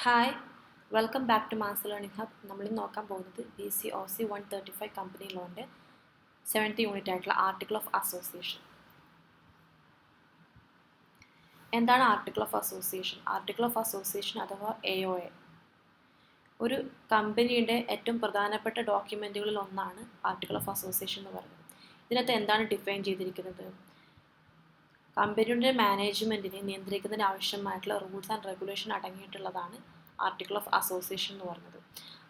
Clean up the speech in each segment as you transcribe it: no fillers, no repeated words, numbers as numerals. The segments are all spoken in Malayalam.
Hi welcome back to Mass Learning Hub. നമ്മൾ നോക്കാൻ പോകുന്നത് BC-OC 135 കമ്പനി ലോൻ്റെ 7th യൂണിറ്റ് ആയിട്ടുള്ള ആർട്ടിക്കിൾ ഓഫ് അസോസിയേഷൻ. എന്താണ് article of association? Article of association അഥവാ AOA ഒരു കമ്പനിയുടെ ഏറ്റവും പ്രധാനപ്പെട്ട ഡോക്യുമെൻറ്റുകളിൽ ഒന്നാണ് ആർട്ടിക്കിൾ ഓഫ് അസോസിയേഷൻ എന്ന് പറയുന്നത്. ഇതിനകത്ത് എന്താണ് ഡിഫൈൻ ചെയ്തിരിക്കുന്നത്? കമ്പനിയുടെ മാനേജ്മെൻറ്റിനെ നിയന്ത്രിക്കുന്നതിന് ആവശ്യമായിട്ടുള്ള റൂൾസ് ആൻഡ് റെഗുലേഷൻ അടങ്ങിയിട്ടുള്ളതാണ് ആർട്ടിക്കിൾ ഓഫ് അസോസിയേഷൻ എന്ന് പറയുന്നത്.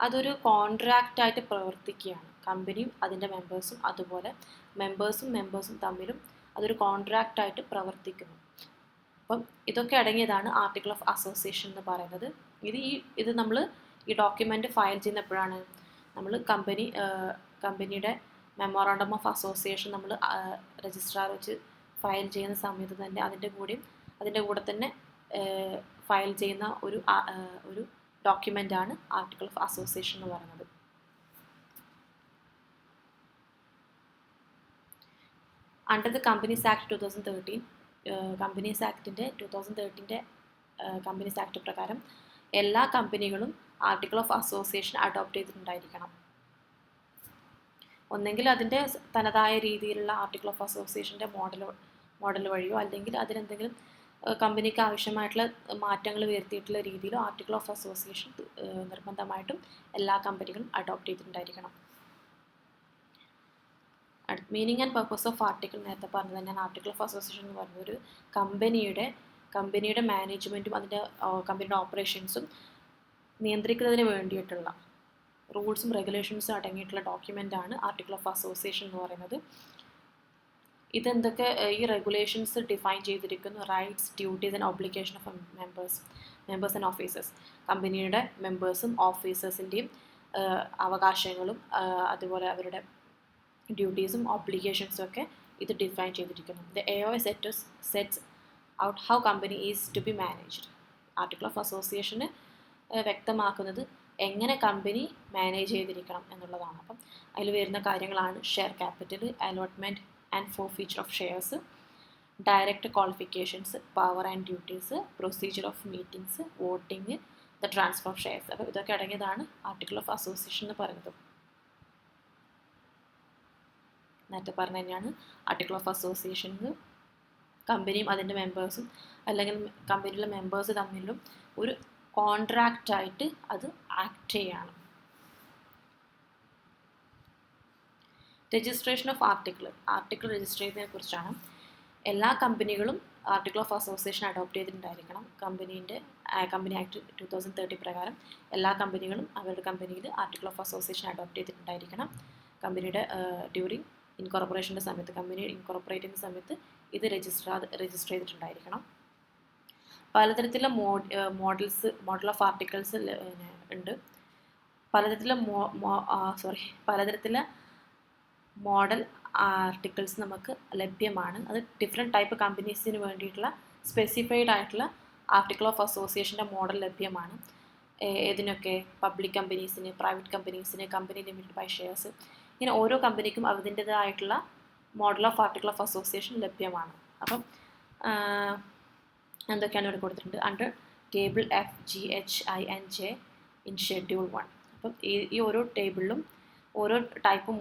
അതൊരു കോൺട്രാക്റ്റായിട്ട് പ്രവർത്തിക്കുകയാണ്. കമ്പനിയും അതിൻ്റെ മെമ്പേഴ്സും അതുപോലെ മെമ്പേഴ്സും തമ്മിലും അതൊരു കോൺട്രാക്റ്റായിട്ട് പ്രവർത്തിക്കുന്നു. അപ്പം ഇതൊക്കെ അടങ്ങിയതാണ് ആർട്ടിക്കിൾ ഓഫ് അസോസിയേഷൻ എന്ന് പറയുന്നത്. ഇത് നമ്മൾ ഈ ഡോക്യുമെൻ്റ് ഫയൽ ചെയ്യുന്നപ്പോഴാണ് നമ്മൾ കമ്പനിയുടെ മെമ്മോറാണ്ടം ഓഫ് അസോസിയേഷൻ നമ്മൾ രജിസ്ട്രാർ വെച്ച് ഫയൽ ചെയ്യുന്ന സമയത്ത് തന്നെ അതിൻ്റെ കൂടെ തന്നെ ഫയൽ ചെയ്യുന്ന ഒരു ഡോക്യുമെൻ്റാണ് ആർട്ടിക്കിൾ ഓഫ് അസോസിയേഷൻ എന്ന് പറയുന്നത്. Under the companies act 2013 companies ആക്ടിൻ്റെ 2013 കമ്പനീസ് ആക്ട് പ്രകാരം എല്ലാ കമ്പനികളും ആർട്ടിക്കിൾ ഓഫ് അസോസിയേഷൻ അഡോപ്റ്റ് ചെയ്തിട്ടുണ്ടായിരിക്കണം. ഒന്നെങ്കിൽ അതിൻ്റെ തനതായ രീതിയിലുള്ള ആർട്ടിക്കിൾ ഓഫ് അസോസിയേഷൻ്റെ മോഡൽ വഴിയോ അല്ലെങ്കിൽ അതിലെന്തെങ്കിലും കമ്പനിക്ക് ആവശ്യമായിട്ടുള്ള മാറ്റങ്ങൾ വരുത്തിയിട്ടുള്ള രീതിയിലോ ആർട്ടിക്കിൾ ഓഫ് അസോസിയേഷൻ നിർബന്ധമായിട്ടും എല്ലാ കമ്പനികളും അഡോപ്റ്റ് ചെയ്തിട്ടുണ്ടായിരിക്കണം. Meaning and purpose of article നേരത്തെ പറഞ്ഞത് തന്നെയാണ്. ആർട്ടിക്കിൾ ഓഫ് അസോസിയേഷൻ എന്ന് പറയുന്നത് ഒരു കമ്പനിയുടെ മാനേജ്മെൻറ്റും അതിൻ്റെ കമ്പനിയുടെ ഓപ്പറേഷൻസും നിയന്ത്രിക്കുന്നതിന് വേണ്ടിയിട്ടുള്ള റൂൾസും റെഗുലേഷൻസും അടങ്ങിയിട്ടുള്ള ഡോക്യുമെൻ്റാണ് ആർട്ടിക്കിൾ ഓഫ് അസോസിയേഷൻ എന്ന് പറയുന്നത്. ഇതെന്തൊക്കെ ഈ റെഗുലേഷൻസ് ഡിഫൈൻ ചെയ്തിരിക്കുന്നു? Rights, duties and obligation of members and officers. കമ്പനിയുടെ മെമ്പേഴ്സും ഓഫീസേഴ്സിൻ്റെയും അവകാശങ്ങളും അതുപോലെ അവരുടെ ഡ്യൂട്ടീസും ഒബ്ലിഗേഷൻസും ഒക്കെ ഇത് ഡിഫൈൻ ചെയ്തിരിക്കുന്നു. The AOA sets out how company is to be managed. Article of അസോസിയേഷന് വ്യക്തമാക്കുന്നത് എങ്ങനെ കമ്പനി മാനേജ് ചെയ്തിരിക്കണം എന്നുള്ളതാണ്. അപ്പം അതിൽ വരുന്ന കാര്യങ്ങളാണ് share capital, allotment and forfeiture of shares, direct qualifications, power and duties, procedure of meetings, voting, the transfer of shares. അപ്പോൾ ഇതൊക്കെ അടങ്ങിയതാണ് ആർട്ടിക്കിൾ ഓഫ് അസോസിയേഷൻ എന്ന് പറയുന്നത്. നേരത്തെ പറഞ്ഞ തന്നെയാണ് ആർട്ടിക്കിൾ ഓഫ് അസോസിയേഷനിൽ കമ്പനിയും അതിൻ്റെ മെമ്പേഴ്സും അല്ലെങ്കിൽ കമ്പനിയിലെ മെമ്പേഴ്സ് തമ്മിലും ഒരു കോൺട്രാക്റ്റായിട്ട് അത് ആക്ട് ചെയ്യാണ്. രജിസ്ട്രേഷൻ ഓഫ് ആർട്ടിക്കിൾ രജിസ്റ്റർ ചെയ്യുന്നതിനെ കുറിച്ചാണ്. എല്ലാ കമ്പനികളും ആർട്ടിക്കിൾ ഓഫ് അസോസിയേഷൻ അഡോപ്റ്റ് ചെയ്തിട്ടുണ്ടായിരിക്കണം. കമ്പനി ആക്ട് 2030 പ്രകാരം എല്ലാ കമ്പനികളും അവരുടെ കമ്പനിയിൽ ആർട്ടിക്കിൾ ഓഫ് അസോസിയേഷൻ അഡോപ്റ്റ് ചെയ്തിട്ടുണ്ടായിരിക്കണം. കമ്പനിയുടെ ഡ്യൂറിങ് ഇൻകോർപ്പറേഷൻ്റെ സമയത്ത്, കമ്പനി ഇൻകോർപ്പറേറ്റ് ചെയ്യുന്ന സമയത്ത് ഇത് രജിസ്റ്റർ ചെയ്തിട്ടുണ്ടായിരിക്കണം. പലതരത്തിലുള്ള മോഡൽ ഓഫ് ആർട്ടിക്കിൾസ് ഉണ്ട്. പലതരത്തിലുള്ള മോഡൽ ആർട്ടിക്കിൾസ് നമുക്ക് ലഭ്യമാണ്. അത് ഡിഫറെൻറ്റ് ടൈപ്പ് കമ്പനീസിന് വേണ്ടിയിട്ടുള്ള സ്പെസിഫൈഡ് ആയിട്ടുള്ള ആർട്ടിക്കിൾ ഓഫ് അസോസിയേഷൻ്റെ മോഡൽ ലഭ്യമാണ്. ഏതിനൊക്കെ? പബ്ലിക് കമ്പനീസിന്, പ്രൈവറ്റ് കമ്പനീസിന്, കമ്പനി ലിമിറ്റഡ് ബൈ ഷെയർസ്, ഇങ്ങനെ ഓരോ കമ്പനിക്കും അതിൻ്റേതായിട്ടുള്ള model of article of association ലഭ്യമാണ്. അപ്പം എന്തൊക്കെയാണ് ഇവിടെ കൊടുത്തിട്ടുണ്ട്? Under table FGHINJ in schedule 1. അപ്പം ഈ ഓരോ ടേബിളിലും ഓരോ ടൈപ്പ്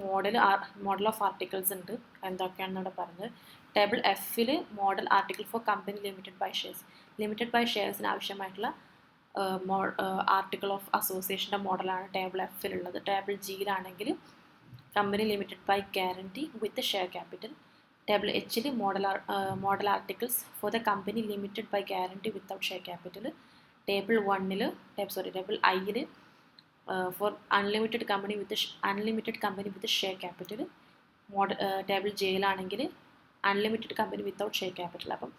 മോഡൽ ഓഫ് ആർട്ടിക്കിൾസ് ഉണ്ട്. എന്തൊക്കെയാണെന്ന് ഇവിടെ പറഞ്ഞത്. ടേബിൾ Fൽ model article for company limited by ഷെയർസിന് ആവശ്യമായിട്ടുള്ള ആർട്ടിക്കിൾ ഓഫ് അസോസിയേഷൻ്റെ മോഡലാണ് ടേബിൾ Fലുള്ളത്. ടേബിൾ Gയിലാണെങ്കിൽ company limited by guarantee with share capital. Table Hൽ model articles for the company limited by guarantee without share capital. Table Iൽ for unlimited company with share capital. Table Jയിലാണെങ്കിൽ unlimited company without share capital. അപ്പം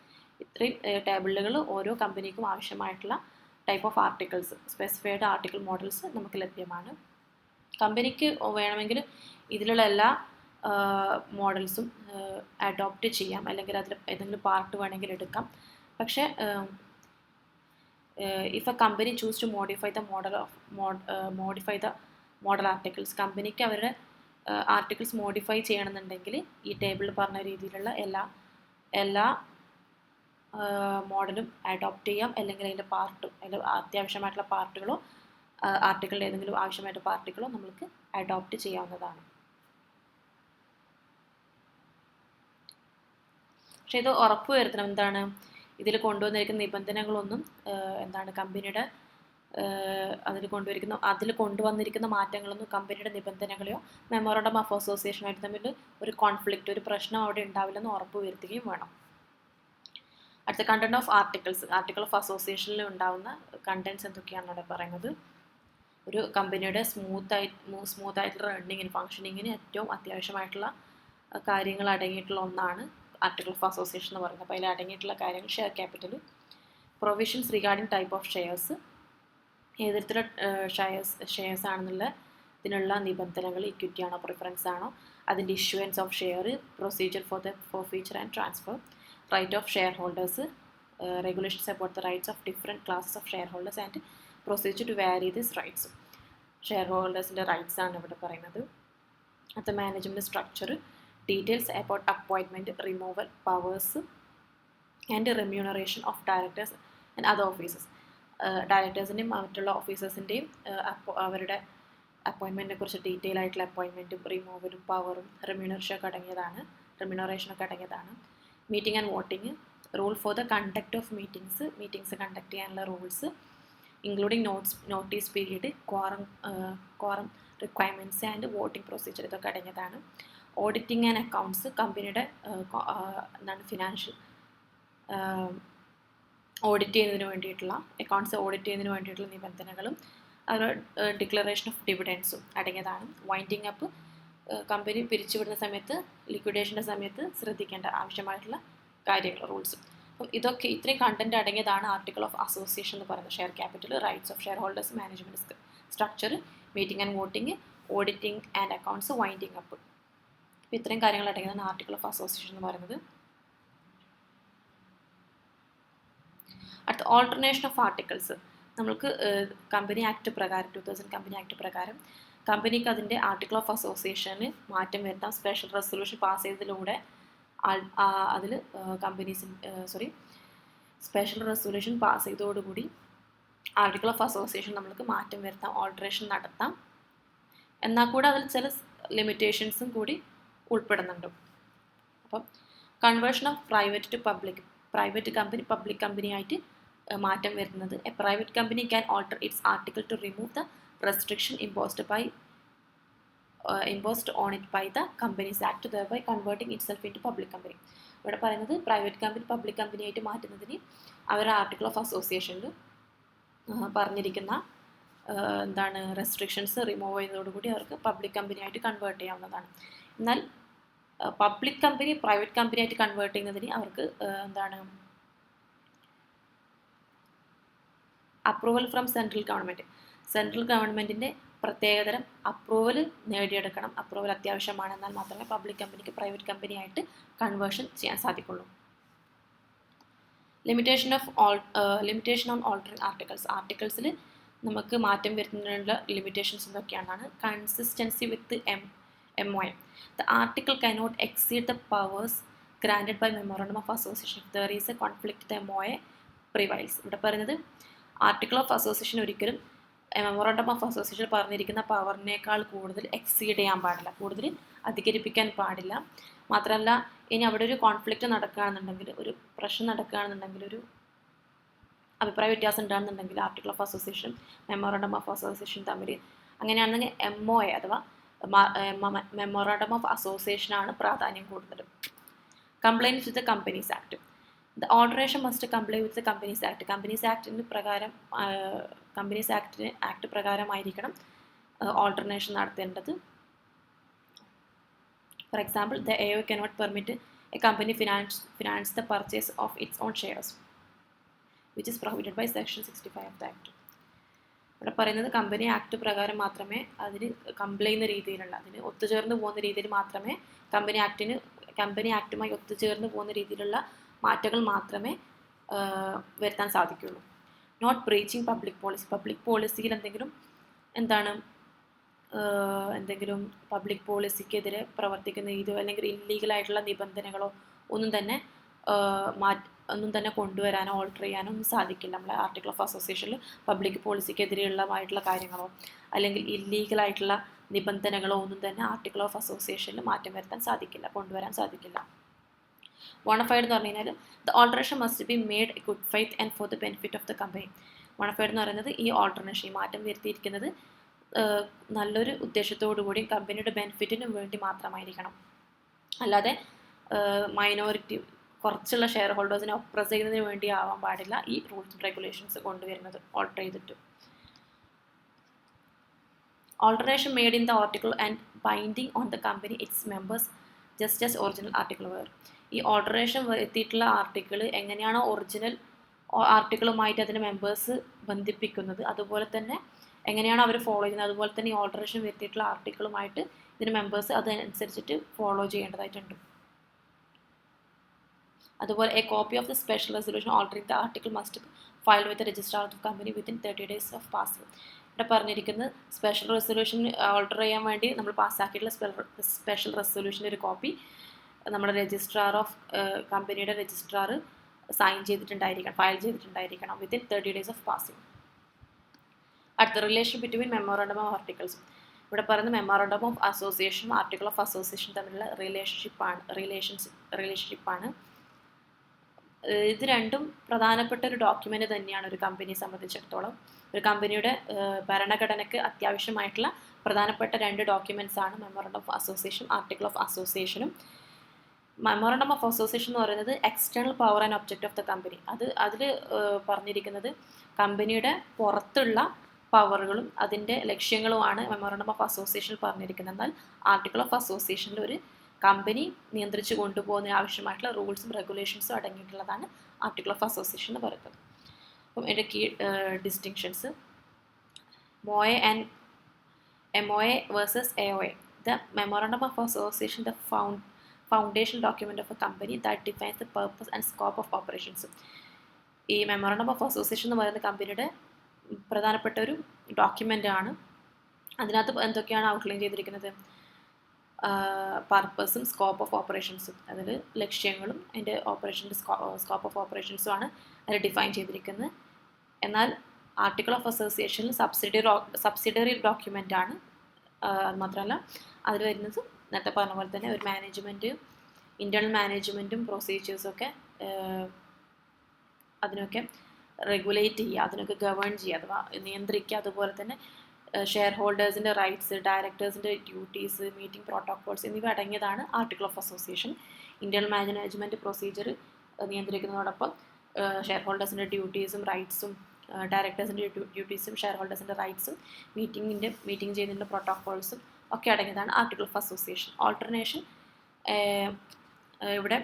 ഇത്രയും ടേബിളുകൾ ഓരോ കമ്പനിക്കും ആവശ്യമായിട്ടുള്ള type of articles, specified article models നമുക്ക് ലഭ്യമാണ്. കമ്പനിക്ക് വേണമെങ്കിൽ ഇതിലുള്ള എല്ലാ മോഡൽസും അഡോപ്റ്റ് ചെയ്യാം, അല്ലെങ്കിൽ അതിൽ ഏതെങ്കിലും പാർട്ട് വേണമെങ്കിൽ എടുക്കാം. പക്ഷേ if a company choose to modify the model articles, കമ്പനിക്ക് അവരുടെ ആർട്ടിക്കിൾസ് മോഡിഫൈ ചെയ്യണമെന്നുണ്ടെങ്കിൽ ഈ ടേബിളിൽ പറഞ്ഞ രീതിയിലുള്ള എല്ലാ മോഡലും അഡോപ്റ്റ് ചെയ്യാം, അല്ലെങ്കിൽ അതിൻ്റെ പാർട്ടും അതിൻ്റെ അത്യാവശ്യമായിട്ടുള്ള പാർട്ടുകളോ ആർട്ടിക്കിളിൻ്റെ ഏതെങ്കിലും ആവശ്യമായിട്ടുള്ള പാർട്ടികളോ നമുക്ക് അഡോപ്റ്റ് ചെയ്യാവുന്നതാണ്. പക്ഷേ ഇത് ഉറപ്പ് വരുത്തണം എന്താണ്, ഇതിൽ കൊണ്ടുവന്നിരിക്കുന്ന നിബന്ധനകളൊന്നും എന്താണ് കമ്പനിയുടെ അതിൽ കൊണ്ടുവന്നിരിക്കുന്ന മാറ്റങ്ങളൊന്നും കമ്പനിയുടെ നിബന്ധനകളെയോ മെമ്മോറണ്ടം ഓഫ് അസോസിയേഷനായിട്ട് തമ്മിൽ ഒരു കോൺഫ്ലിക്റ്റ്, ഒരു പ്രശ്നം അവിടെ ഉണ്ടാവില്ലെന്ന് ഉറപ്പ് വരുത്തുകയും വേണം. അടുത്ത content of articles. Article of അസോസിയേഷനിൽ ഉണ്ടാകുന്ന കണ്ടന്റ്സ് എന്തൊക്കെയാണ് അവിടെ പറയുന്നത്. ഒരു കമ്പനിയുടെ സ്മൂത്ത് ആയിട്ടുള്ള റണ്ണിങ്ങിന്, ഫങ്ഷനിങ്ങിന് ഏറ്റവും അത്യാവശ്യമായിട്ടുള്ള കാര്യങ്ങൾ അടങ്ങിയിട്ടുള്ള ഒന്നാണ് ആർട്ടിക്കിൾ ഓഫ് അസോസിയേഷൻ എന്ന് പറയുന്നത്. അപ്പോൾ അതിൽ അടങ്ങിയിട്ടുള്ള കാര്യങ്ങൾ share capital, provisions regarding type of shares, ഏത് തരത്തിലുള്ള ഷെയർസ് ആണെന്നുള്ള ഇതിനുള്ള നിബന്ധനകൾ, ഇക്വിറ്റി ആണോ പ്രിഫറൻസ് ആണോ, അതിൻ്റെ issuance of share, procedure for the forfeiture and transfer, right of shareholders, regulations about the rights of different classes of shareholders and procedure to vary these rights. Share ഹോൾഡേഴ്സിൻ്റെ റൈറ്റ്സ് ആണ് ഇവിടെ പറയുന്നത്. അത് management structure, details about appointment, removal, powers and remuneration of directors and other officers. ഡയറക്ടേഴ്സിൻ്റെയും മറ്റുള്ള ഓഫീസേഴ്സിൻ്റെയും അവരുടെ അപ്പോയിൻമെൻറ്റിനെ കുറിച്ച് ഡീറ്റെയിൽ ആയിട്ടുള്ള അപ്പോയിൻമെൻറ്റും റിമൂവലും പവറും റെമ്യൂണറേഷനൊക്കെ അടങ്ങിയതാണ്. Meeting and voting, rule for the conduct of meetings conduct ചെയ്യാനുള്ള rules, including notice period, quorum requirements and voting procedure, ഇതൊക്കെ അടങ്ങിയതാണ്. ഓഡിറ്റിംഗ് ആൻഡ് അക്കൗണ്ട്സ്, കമ്പനിയുടെ ഫിനാൻഷ്യൽ ഓഡിറ്റ് ചെയ്യുന്നതിന് വേണ്ടിയിട്ടുള്ള, അക്കൗണ്ട്സ് ഓഡിറ്റ് ചെയ്യുന്നതിന് വേണ്ടിയിട്ടുള്ള നിബന്ധനകളും അതുപോലെ ഡിക്ലറേഷൻ ഓഫ് ഡിവിഡൻസും അടങ്ങിയതാണ്. വൈൻഡിങ് അപ്പ്, കമ്പനി പിരിച്ചുവിടുന്ന സമയത്ത്, ലിക്വിഡേഷൻ്റെ സമയത്ത് ശ്രദ്ധിക്കേണ്ട ആവശ്യമായിട്ടുള്ള കാര്യങ്ങൾ, റൂൾസും. അപ്പം ഇത്രയും കണ്ടന്റ് അടങ്ങിയതാണ് ആർട്ടിക്കിൾ ഓഫ് അസോസിയേഷൻ എന്ന് പറയുന്നത്. Share capital, rights of share holders, management structure, meeting and voting, auditing and accounts, winding up. അപ്പോൾ ഇത്രയും കാര്യങ്ങൾ അടങ്ങിയതാണ് ആർട്ടിക്കിൾ ഓഫ് അസോസിയേഷൻ എന്ന് പറയുന്നത്. അടുത്ത ഓൾട്ടർനേഷൻ ഓഫ് ആർട്ടിക്കിൾസ്. നമുക്ക് കമ്പനി ആക്ട് പ്രകാരം 2000 കമ്പനി ആക്ട് പ്രകാരം കമ്പനിക്ക് അതിൻ്റെ ആർട്ടിക്കിൾ ഓഫ് അസോസിയേഷന് മാറ്റം വരുത്താം. സ്പെഷ്യൽ റെസൊല്യൂഷൻ പാസ് ചെയ്തതിലൂടെ അതിൽ സ്പെഷ്യൽ റെസൊല്യൂഷൻ പാസ് ചെയ്തതോടുകൂടി ആർട്ടിക്കിൾ ഓഫ് അസോസിയേഷൻ നമുക്ക് മാറ്റം വരുത്താം, ഓൾട്ടറേഷൻ നടത്താം. എന്നാൽ കൂടെ അതിൽ ചില ലിമിറ്റേഷൻസും കൂടി ഉൾപ്പെടുന്നുണ്ട്. അപ്പം conversion of private to public, private company public കമ്പനിയായിട്ട് മാറ്റം വരുന്നത്. A private company can alter its article to remove the restriction imposed on it by the Companies Act, thereby converting itself into public company. ഇവിടെ പറയുന്നത് പ്രൈവറ്റ് കമ്പനി പബ്ലിക് കമ്പനിയായിട്ട് മാറ്റുന്നതിന് അവരുടെ ആർട്ടിക്കിൾ ഓഫ് അസോസിയേഷനിൽ പറഞ്ഞിരിക്കുന്ന റെസ്ട്രിക്ഷൻസ് റിമൂവ് ചെയ്യുന്നതോടുകൂടി അവർക്ക് പബ്ലിക് കമ്പനിയായിട്ട് കൺവേർട്ട് ചെയ്യാവുന്നതാണ്. എന്നാൽ പബ്ലിക് കമ്പനി പ്രൈവറ്റ് കമ്പനിയായിട്ട് കൺവേർട്ട് ചെയ്യുന്നതിന് അവർക്ക് അപ്രൂവൽ ഫ്രം സെൻട്രൽ ഗവൺമെൻറ്റിൻ്റെ പ്രത്യേകതരം അപ്രൂവൽ നേടിയെടുക്കണം. അപ്രൂവൽ അത്യാവശ്യമാണ്. എന്നാൽ മാത്രമേ പബ്ലിക് കമ്പനിക്ക് പ്രൈവറ്റ് കമ്പനിയായിട്ട് കൺവേർഷൻ ചെയ്യാൻ സാധിക്കുള്ളൂ. Limitation on altering articles. ആർട്ടിക്കിൾസിൽ നമുക്ക് മാറ്റം വരുന്നതിനുള്ള ലിമിറ്റേഷൻസ് എന്തൊക്കെയാണ്? Consistency with MOA. The article cannot exceed the powers granted by Memorandum of Association. If there is a conflict, the MOA prevails. ഇവിടെ പറയുന്നത് ആർട്ടിക്കിൾ ഓഫ് അസോസിയേഷൻ ഒരിക്കലും മെമ്മോറണ്ടം ഓഫ് അസോസിയേഷൻ പറഞ്ഞിരിക്കുന്ന പവറിനേക്കാൾ കൂടുതൽ എക്സീഡ് ചെയ്യാൻ പാടില്ല, കൂടുതൽ അധികരിപ്പിക്കാൻ പാടില്ല. മാത്രമല്ല, ഇനി അവിടെ ഒരു കോൺഫ്ലിക്റ്റ് നടക്കുകയാണെന്നുണ്ടെങ്കിൽ, ഒരു പ്രശ്നം നടക്കുകയാണെന്നുണ്ടെങ്കിൽ, ഒരു അഭിപ്രായ വ്യത്യാസം ഉണ്ടാകുന്നുണ്ടെങ്കിൽ article of association memorandum of association തമ്മിൽ, അങ്ങനെയാണെങ്കിൽ MOA അഥവാ മെമ്മോറണ്ടം ഓഫ് അസോസിയേഷനാണ് പ്രാധാന്യം കൂടുതൽ. Compliant with the companies act. The alteration must comply with the companies act. Companies act പ്രകാരമായിരിക്കണം ഓൾട്ടർനേഷൻ നടത്തേണ്ടത്. For example, the AO cannot permit a company finance the purchase of its own shares, which is prohibited by section 65 of the Act. ഇവിടെ പറയുന്നത് കമ്പനി ആക്ട് പ്രകാരം മാത്രമേ അതിന് കംപ്ലൈ ചെയ്യുന്ന രീതിയിലുള്ള, അതിന് ഒത്തുചേർന്ന് പോകുന്ന രീതിയിൽ മാത്രമേ കമ്പനി ആക്ടുമായി ഒത്തുചേർന്ന് പോകുന്ന രീതിയിലുള്ള മാറ്റങ്ങൾ മാത്രമേ വരുത്താൻ സാധിക്കുകയുള്ളൂ. Not breaching public policy. Public പോളിസിയിൽ എന്തെങ്കിലും പബ്ലിക് പോളിസിക്കെതിരെ പ്രവർത്തിക്കുന്ന രീതിയോ അല്ലെങ്കിൽ ഇല്ലീഗലായിട്ടുള്ള നിബന്ധനകളോ ഒന്നും തന്നെ ഒന്നും തന്നെ കൊണ്ടുവരാനോ ഓൾട്ടർ ചെയ്യാനോ ഒന്നും സാധിക്കില്ല. നമ്മളെ ആർട്ടിക്കിൾ ഓഫ് അസോസിയേഷനിൽ പബ്ലിക് പോളിസിക്കെതിരെയുള്ളതായിട്ടുള്ള കാര്യങ്ങളോ അല്ലെങ്കിൽ ഇല്ലീഗലായിട്ടുള്ള നിബന്ധനകളോ ഒന്നും തന്നെ ആർട്ടിക്കിൾ ഓഫ് അസോസിയേഷനിൽ മാറ്റം വരുത്താൻ സാധിക്കില്ല, കൊണ്ടുവരാൻ സാധിക്കില്ല. ബോണഫൈഡ് എന്ന് പറഞ്ഞു കഴിഞ്ഞാൽ the alteration must be made good faith and for the benefit of the company. Bona fide എന്ന് പറയുന്നത് ഈ ഓൾട്ടർനേഷൻ, ഈ മാറ്റം വരുത്തിയിരിക്കുന്നത് നല്ലൊരു ഉദ്ദേശത്തോടു കൂടി കമ്പനിയുടെ ബെനിഫിറ്റിന് വേണ്ടി മാത്രമായിരിക്കണം. അല്ലാതെ മൈനോറിറ്റി കുറച്ചുള്ള ഷെയർ ഹോൾഡേഴ്സിനെ ഒപ്രസ് ചെയ്യുന്നതിന് വേണ്ടി ആവാൻ പാടില്ല ഈ റൂൾസ് ആൻഡ് റെഗുലേഷൻസ് കൊണ്ടുവരുന്നത് ഓൾട്ടർ ചെയ്തിട്ട്. Alteration made in the article and binding on the company its members just as original article were. ഈ ഓൾട്ടറേഷൻ വരുത്തിയിട്ടുള്ള ആർട്ടിക്കിൾ എങ്ങനെയാണോ ഒറിജിനൽ ആർട്ടിക്കിളുമായിട്ട് അതിന് മെമ്പേഴ്സ് ബന്ധിപ്പിക്കുന്നത്, അതുപോലെ തന്നെ എങ്ങനെയാണോ അവർ ഫോളോ ചെയ്യുന്നത് അതുപോലെ തന്നെ ഈ ഓൾട്ടറേഷൻ വരുത്തിയിട്ടുള്ള ആർട്ടിക്കിളുമായിട്ട് ഇതിന് മെമ്പേഴ്സ് അതനുസരിച്ചിട്ട് ഫോളോ ചെയ്യേണ്ടതായിട്ടുണ്ട്. അതുപോലെ a copy of the special resolution altering the article must file with registrar of the company within 30 days of passing. ഇവിടെ പറഞ്ഞിരിക്കുന്നത് സ്പെഷ്യൽ റെസൊല്യൂഷൻ ഓൾട്ടർ ചെയ്യാൻ വേണ്ടി നമ്മൾ പാസ്സാക്കിയിട്ടുള്ള സ്പെഷ്യൽ റെസൊല്യൂഷൻ്റെ ഒരു കോപ്പി നമ്മുടെ രജിസ്ട്രാർ ഓഫ് കമ്പനിയുടെ രജിസ്ട്രാർ സൈൻ ചെയ്തിട്ടുണ്ടായിരിക്കണം, ഫയൽ ചെയ്തിട്ടുണ്ടായിരിക്കണം വിത്തിൻ 30 days ഓഫ് പാസിംഗ്. അടുത്ത relation between memorandum of articles. ഇവിടെ പറയുന്ന മെമ്മോറാണ്ടം ഓഫ് അസോസിയേഷനും ആർട്ടിക്കിൾ ഓഫ് അസോസിയേഷൻ തമ്മിലുള്ള റിലേഷൻഷിപ്പാണ്. ഇത് രണ്ടും പ്രധാനപ്പെട്ട ഒരു ഡോക്യുമെൻ്റ് തന്നെയാണ് ഒരു കമ്പനിയെ സംബന്ധിച്ചിടത്തോളം. ഒരു കമ്പനിയുടെ ഭരണഘടനയ്ക്ക് അത്യാവശ്യമായിട്ടുള്ള പ്രധാനപ്പെട്ട 2 ഡോക്യുമെൻറ്റ്സ് ആണ് memorandum of association, article of അസോസിയേഷനും. മെമ്മോറാണ്ടം ഓഫ് അസോസിയേഷൻ എന്ന് പറയുന്നത് external power and object of the company. അതിൽ പറഞ്ഞിരിക്കുന്നത് കമ്പനിയുടെ പുറത്തുള്ള പവറുകളും അതിൻ്റെ ലക്ഷ്യങ്ങളുമാണ് മെമ്മോറാണ്ടം ഓഫ് അസോസിയേഷനിൽ പറഞ്ഞിരിക്കുന്നത്. എന്നാൽ ആർട്ടിക്കിൾ ഓഫ് അസോസിയേഷനിൽ ഒരു കമ്പനി നിയന്ത്രിച്ച് കൊണ്ടുപോകുന്നതിന് ആവശ്യമായിട്ടുള്ള റൂൾസും റെഗുലേഷൻസും അടങ്ങിയിട്ടുള്ളതാണ് ആർട്ടിക്കിൾ ഓഫ് അസോസിയേഷൻ എന്ന് പറയുന്നത്. അപ്പം ഇതിൻ്റെ key distinctions: MOA versus AOA. The memorandum of association the foundational document of a company that defines the purpose and scope of operations. ഈ മെമ്മോറാണ്ടം ഓഫ് അസോസിയേഷൻ എന്ന് പറയുന്ന കമ്പനിയുടെ പ്രധാനപ്പെട്ട ഒരു ഡോക്യുമെൻ്റ് ആണ്. അതിനകത്ത് എന്തൊക്കെയാണ് ഔട്ട്ലൈൻ ചെയ്തിരിക്കുന്നത്? പർപ്പസും സ്കോപ്പ് ഓഫ് ഓപ്പറേഷൻസും, അതിൽ ലക്ഷ്യങ്ങളും അതിൻ്റെ ഓപ്പറേഷൻ്റെ സ്കോപ്പ് ഓഫ് ഓപ്പറേഷൻസും ആണ് അതിൽ ഡിഫൈൻ ചെയ്തിരിക്കുന്നത്. എന്നാൽ ആർട്ടിക്കിൾ ഓഫ് അസോസിയേഷനിൽ സബ്സിഡറി ഡോക്യുമെൻ്റ് ആണ്. അത് മാത്രമല്ല അതിൽ വരുന്നത് നേരത്തെ പറഞ്ഞ പോലെ തന്നെ ഒരു മാനേജ്മെൻറ്റ്, ഇൻറ്റേർണൽ മാനേജ്മെൻറ്റും പ്രൊസീജിയേഴ്സൊക്കെ അതിനൊക്കെ റെഗുലേറ്റ് ചെയ്യുക, അതിനൊക്കെ ഗവേൺ ചെയ്യുക അഥവാ നിയന്ത്രിക്കുക. അതുപോലെ തന്നെ ഷെയർ ഹോൾഡേഴ്സിൻ്റെ റൈറ്റ്സ്, ഡയറക്ടേഴ്സിൻ്റെ ഡ്യൂട്ടീസ്, മീറ്റിംഗ് പ്രോട്ടോക്കോൾസ് എന്നിവ അടങ്ങിയതാണ് article of association. Internal management procedure നിയന്ത്രിക്കുന്നതോടൊപ്പം ഷെയർ ഹോൾഡേഴ്സിൻ്റെ ഡ്യൂട്ടീസും റൈറ്റ്സും ഡയറക്ടേഴ്സിൻ്റെ ഡ്യൂട്ടീസും ഷെയർ ഹോൾഡേഴ്സിൻ്റെ റൈറ്റ്സും മീറ്റിംഗ് ചെയ്യുന്നതിൻ്റെ പ്രോട്ടോക്കോൾസും ഒക്കെ അടങ്ങിയതാണ് ആർട്ടിക്കിൾ ഓഫ് അസോസിയേഷൻ. ഓൾട്ടർനേഷൻ, ഇവിടെ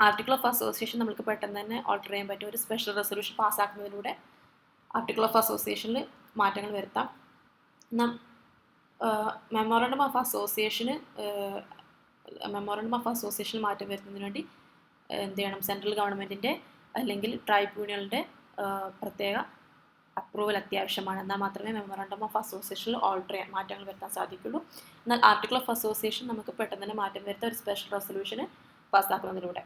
ആർട്ടിക്കിൾ ഓഫ് അസോസിയേഷൻ നമുക്ക് പെട്ടെന്ന് തന്നെ ഓൾട്ടർ ചെയ്യാൻ പറ്റും. ഒരു സ്പെഷ്യൽ റെസൊല്യൂഷൻ പാസ്സാക്കുന്നതിലൂടെ ആർട്ടിക്കിൾ ഓഫ് അസോസിയേഷനിൽ മാറ്റങ്ങൾ വരുത്താം. മെമ്മോറാണ്ടം ഓഫ് അസോസിയേഷൻ മാറ്റം വരുത്തുന്നതിന് വേണ്ടി എന്ത് ചെയ്യണം? സെൻട്രൽ ഗവൺമെൻറ്റിൻ്റെ അല്ലെങ്കിൽ ട്രൈബ്യൂണലിൻ്റെ പ്രത്യേക അപ്രൂവൽ അത്യാവശ്യമാണ്. എന്നാൽ മാത്രമേ മെമ്മോറാണ്ടം ഓഫ് അസോസിയേഷനിൽ മാറ്റങ്ങൾ വരുത്താൻ സാധിക്കുള്ളൂ. എന്നാൽ ആർട്ടിക്കിൾ ഓഫ് അസോസിയേഷൻ നമുക്ക് പെട്ടെന്ന് തന്നെ മാറ്റം വരുത്താൻ ഒരു സ്പെഷ്യൽ റെസൊല്യൂഷന് പാസ്സാക്കുന്നതിലൂടെ.